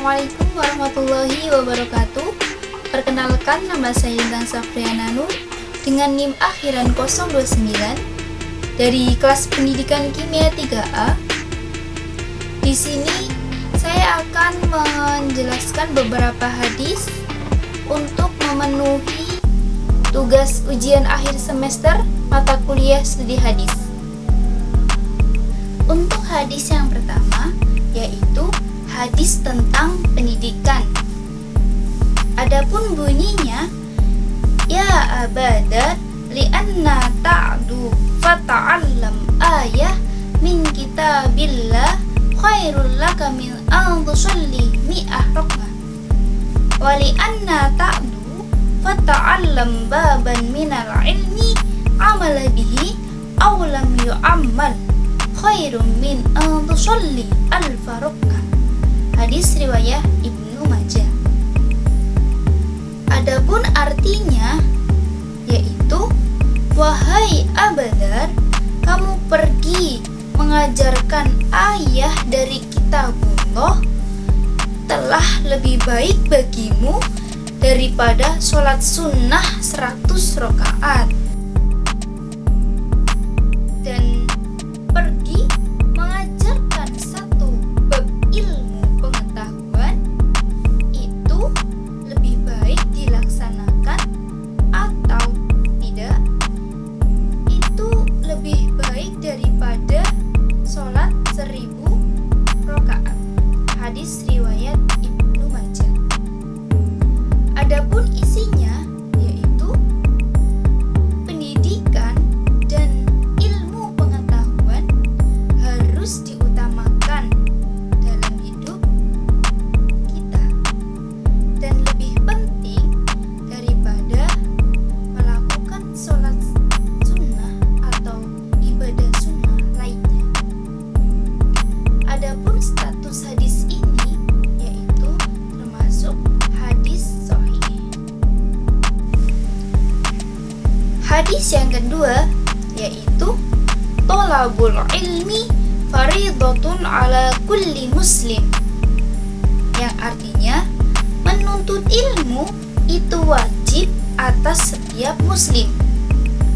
Assalamualaikum warahmatullahi wabarakatuh. Perkenalkan, nama saya Intan Safriana Nur dengan NIM akhiran 029 dari kelas pendidikan kimia 3A. Di sini saya akan menjelaskan beberapa hadis untuk memenuhi tugas ujian akhir semester mata kuliah studi hadis. Untuk hadis yang pertama yaitu hadis tentang pendidikan. Adapun bunyinya, ya abadar li'anna ta'du fata'allam ayah min kitabillah khairul laka min an tusalli mi'ah rak'ah wa li'anna ta'du fata'allam baban minal ilmi amala bihi aw lam yu'ammal khairun min an tusalli alfa rak'ah. Hadis riwayat Ibnu Majah. Adapun artinya yaitu, wahai Abadar, kamu pergi mengajarkan ayah dari kitabullah telah lebih baik bagimu daripada sholat sunnah 100 rakaat. Dan pergi mengajarkan satu bab ilmu pengetahuan itu lebih baik dilaksanakan atau tidak, itu lebih baik daripada sholat 1000 rakaat. Hadis riwayat Ibnu Majah. Adapun isinya yaitu pendidikan dan ilmu pengetahuan harus diutamakan dalam hidup kita dan lebih penting daripada melakukan sholat sunnah atau ibadah sunnah lainnya. Adapun status hadis ini yaitu termasuk hadis sahih. Hadis yang kedua yaitu thalabul ilmi faridatun ala kulli muslim, yang artinya menuntut ilmu itu wajib atas setiap muslim.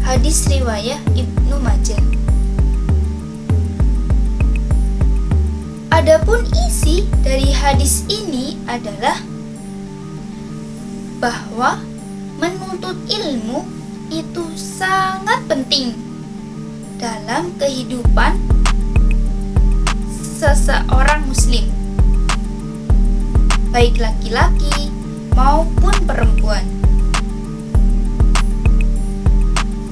Hadis riwayat Ibnu Majah. Adapun isi dari hadis ini adalah bahwa menuntut ilmu itu sangat penting dalam kehidupan seseorang muslim, baik laki-laki maupun perempuan.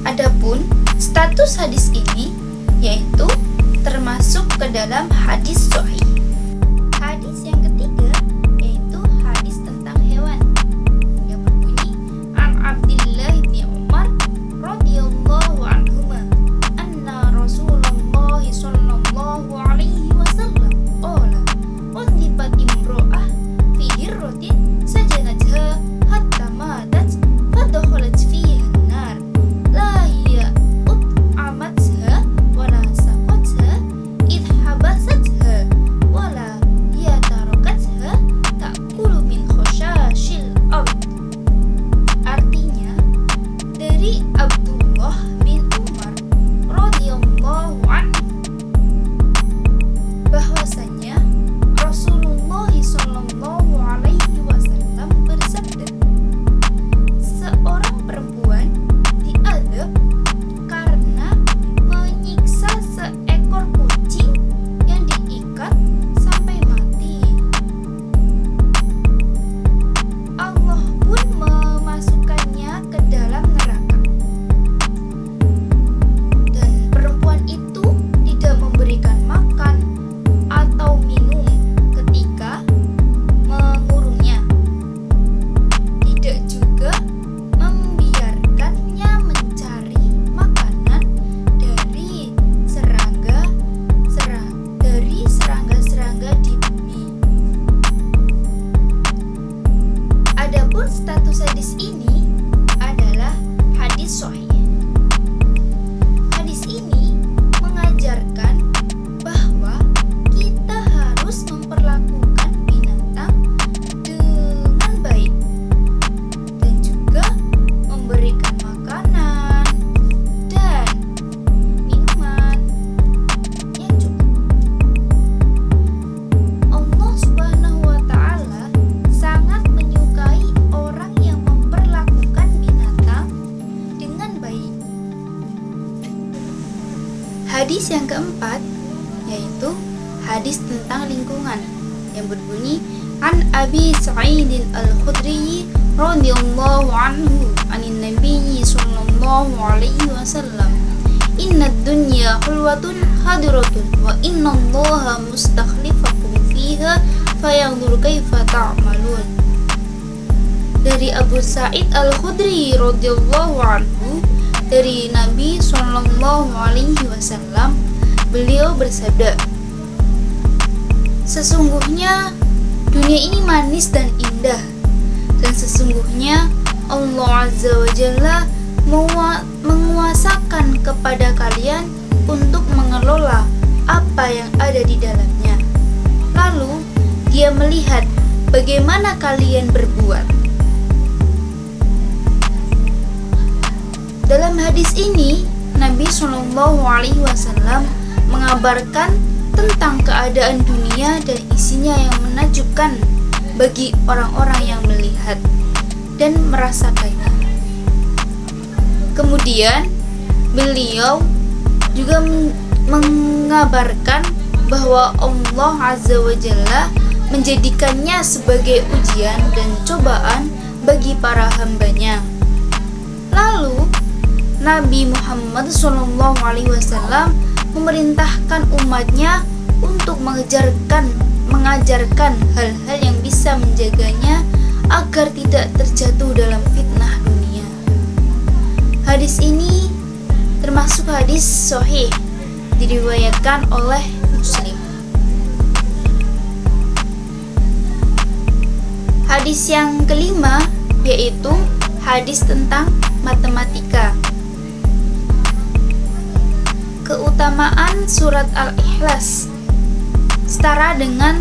Adapun status hadis ini yaitu termasuk ke dalam hadis sahih. Hadis yang ketiga yaitu hadis tentang hewan yang berbunyi, an Abdillah bin Umar radhiyallahu anhuma anna Rasulullah sallallahu alaihi wasallam qala udhibat imra'ah fi hirratin sajanatha hatta matat fadakhalat fiha an-nar la hiya ut'amatha wala saqatha id habasatha wala hiya tarak Hadis yang keempat yaitu hadis tentang lingkungan yang berbunyi An Abi Sa'id Al-Khudri radhiyallahu anhu anin Nabi sallallahu alaihi wasallam Innad dunya khulwatun hadiratun wa innallaha mustakhlifakum fiha fayanzur kaifa ta'malun. Dari Abu Sa'id Al-Khudri radhiyallahu anhu dari Nabi sallallahu alaihi wasallam, beliau bersabda, sesungguhnya dunia ini manis dan indah, dan sesungguhnya Allah Azza wa Jalla menguasakan kepada kalian untuk mengelola apa yang ada di dalamnya. Lalu dia melihat bagaimana kalian berbuat. Dalam hadis ini, Nabi Shallallahu Alaihi Wasallam mengabarkan tentang keadaan dunia dan isinya yang menakjubkan bagi orang-orang yang melihat dan merasakannya. Kemudian beliau juga mengabarkan bahwa Allah Azza wa Jalla menjadikannya sebagai ujian dan cobaan bagi para hambanya. Lalu Nabi Muhammad SAW memerintahkan umatnya untuk mengajarkan hal-hal yang bisa menjaganya agar tidak terjatuh dalam fitnah dunia. Hadis ini termasuk hadis sahih, diriwayatkan oleh Muslim. Hadis yang kelima yaitu hadis tentang matematika. Keutamaan surat Al-Ikhlas setara dengan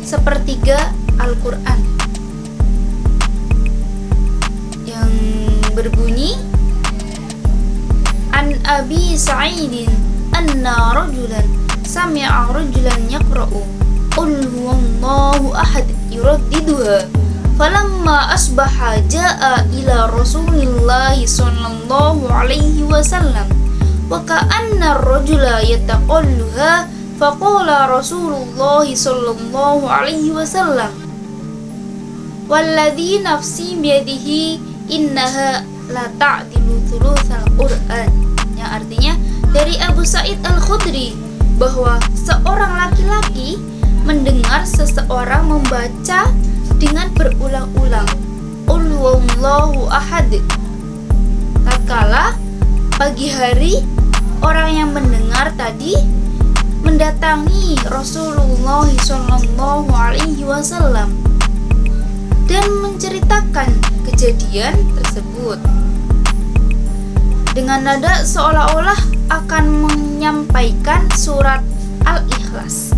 sepertiga Al-Quran, yang berbunyi An Abi Sa'idin anna rajulan sami'a rajulan yaqra'u Qul huwallahu ahad yuraddiduha falamma asbaha ja'a ila Rasulillahi sallallahu alaihi wasallam wa ka'anna ar-rajula yataqalluha faqala Rasulullahi sallallahu alaihi wasallam walladhi nafsi biyadihi innaha la ta'dilu thulutsal Qur'an, yang artinya dari Abu Sa'id Al-Khudri bahwa seorang laki-laki mendengar seseorang membaca dengan berulang-ulang Qul huwallahu ahad. Tatkala pagi hari, orang yang mendengar tadi mendatangi Rasulullah sallallahu alaihi wasallam dan menceritakan kejadian tersebut dengan nada seolah-olah akan menyampaikan surat Al-Ikhlas.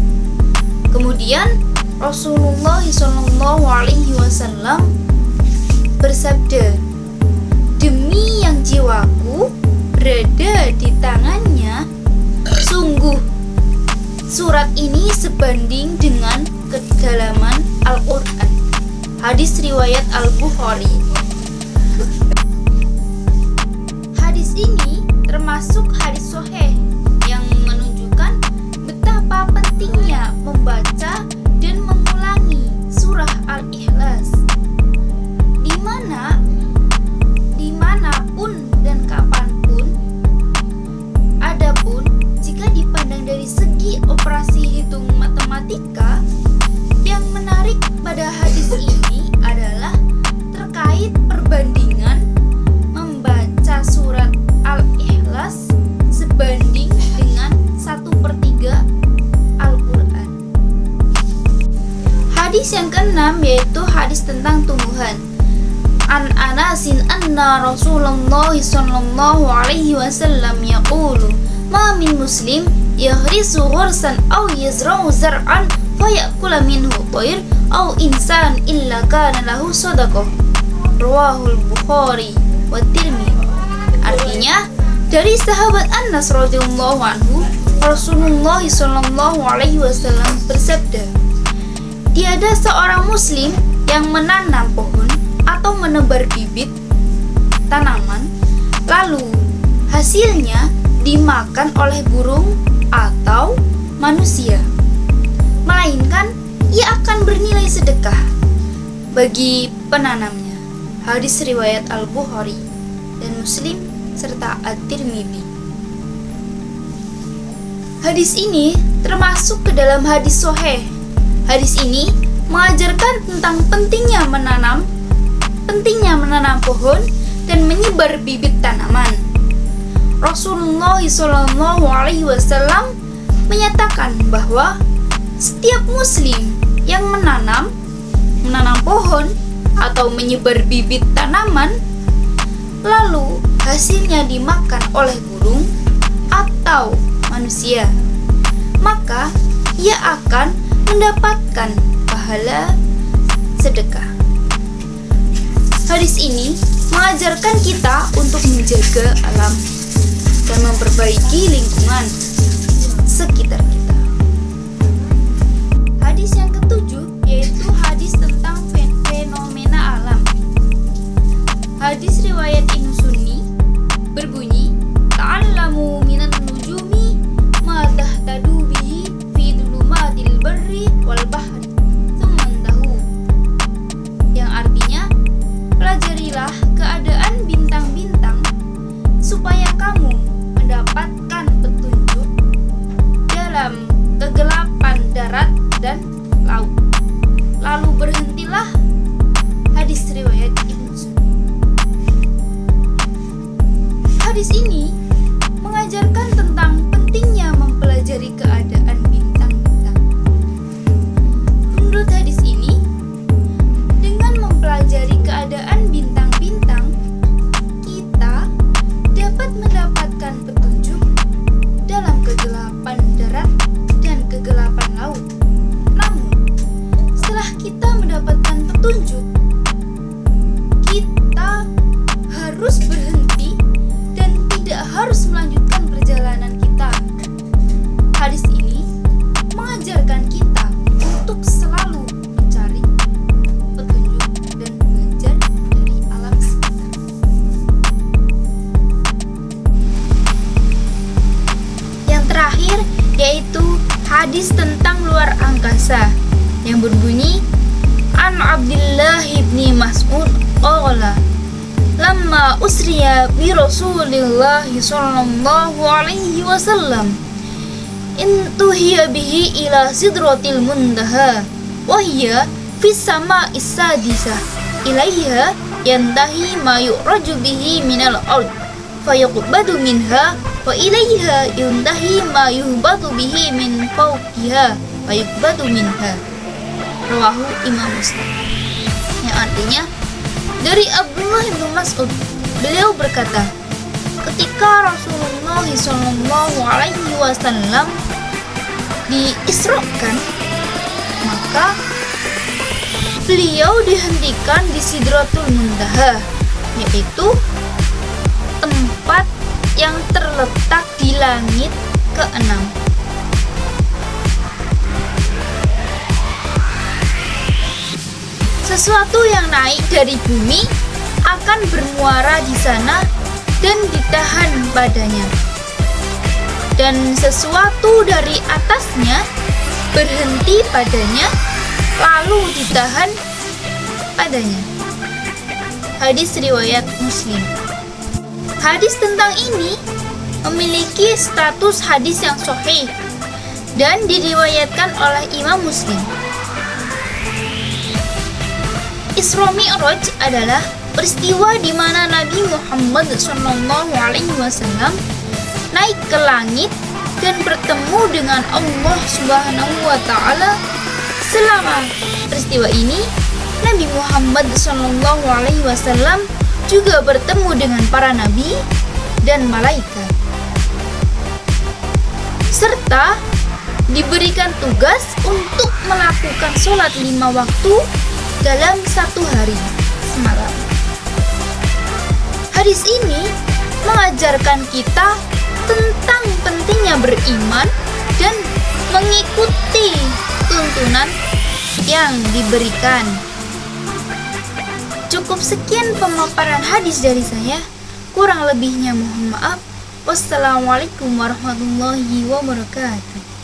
Kemudian Rasulullah sallallahu alaihi wasallam bersabda, demi yang jiwaku berada di tangannya, sungguh surat ini sebanding dengan kedalaman Al-Quran. Hadis riwayat Al-Bukhari. Hadis ini termasuk hadis sahih yang menunjukkan betapa pentingnya membaca dan mengulangi surah Al-Ikhlas dimanapun dan kapanpun. Adapun jika dipandang dari segi operasi hitung matematika, yang menarik pada hadis ini adalah terkait perbandingan membaca surat Al-Ikhlas sebanding dengan 1/3 Al-Quran. Hadis yang keenam yaitu hadis tentang tumbuhan. An Anasin anna Rasulullah sallallahu alaihi wasallam yaqulu ma min muslim yahrisu ghursan aw yazra'u zar'an fayakula minhu tayr aw insan illa kana lahu sadaqah. Rawahul Bukhari wa Tirmidzi. Artinya, dari sahabat Anas radhiyallahu anhu, Rasulullah sallallahu alaihi wasallam bersabda, tiada seorang muslim yang menanam pohon atau menebar bibit tanaman lalu hasilnya dimakan oleh burung atau manusia, melainkan ia akan bernilai sedekah bagi penanamnya. Hadis riwayat Al-Bukhari dan Muslim serta At-Tirmidzi. Hadis ini termasuk ke dalam hadis sahih. Hadis ini mengajarkan tentang pentingnya menanam pohon dan menyebar bibit tanaman. Rasulullah SAW menyatakan bahwa setiap muslim yang menanam pohon atau menyebar bibit tanaman, lalu hasilnya dimakan oleh burung atau manusia, maka ia akan mendapatkan pahala sedekah. Hadis ini mengajarkan kita untuk menjaga alam dan memperbaiki lingkungan sekitar kita. Hadis yang ketujuh yaitu hadis tentang fenomena alam. Hadis riwayat Ibnu Sunni berbunyi, ta'allamu minan nujumi ma tahtadu bihi fi dhulumatil barri wal bahri tsummantahu. Yang artinya, pelajarilah keadaan bintang-bintang supaya kamu mendapatkan petunjuk dalam kegelapan darat dan laut. Lalu berhentilah. Hadis riwayat Ibnu Sunni. Hadis ini mengajarkan tentang pentingnya mempelajari keadaan bintang-bintang. Menurut hadis ini, dengan mempelajari keadaan bintang-bintang, kita dapat mendapatkan petunjuk dalam kegelapan darat dan kegelapan laut. Namun, setelah kita mendapatkan petunjuk, kita harus berhenti dan tidak harus melanjutkan perjalanan kita. Hadis ini mengajarkan kita untuk selalu mencari petunjuk dan belajar dari alam sekitar. Yang terakhir yaitu hadis tentang luar angkasa yang berbunyi, An Abdullah ibni Mas'ud qala lamma usriya bi Rasulillah sallallahu alaihi wasallam intuhiya bihi ila sidratil muntaha wa hiya fis sama'is sadisah ilaiha yantahi ma yu'raju bihi minal ard fayuqbadu minha wa ilaiha yantahi ma yuhbatu bihi min fawqiha fayuqbadu minha. Rawahu Imam Muslim. Yang artinya, dari Abdullah bin Mas'ud, beliau berkata, ketika Rasulullah SAW diisrokan, maka beliau dihentikan di Sidratul Muntaha, yaitu tempat yang terletak di langit ke-6. Sesuatu yang naik dari bumi akan bermuara di sana dan ditahan padanya, dan sesuatu dari atasnya berhenti padanya lalu ditahan padanya. Hadis riwayat Muslim. Hadis tentang ini memiliki status hadis yang sahih dan diriwayatkan oleh Imam Muslim. Isra Mi'raj adalah peristiwa di mana Nabi Muhammad SAW naik ke langit dan bertemu dengan Allah Subhanahu wa Ta'ala. Selama peristiwa ini, Nabi Muhammad SAW juga bertemu dengan para nabi dan malaikat, serta diberikan tugas untuk melakukan sholat 5 waktu dalam 1 hari semalam. Hadis ini mengajarkan kita tentang pentingnya beriman dan mengikuti tuntunan yang diberikan. Cukup sekian pemaparan hadis dari saya. Kurang lebihnya mohon maaf. Wassalamualaikum warahmatullahi wabarakatuh.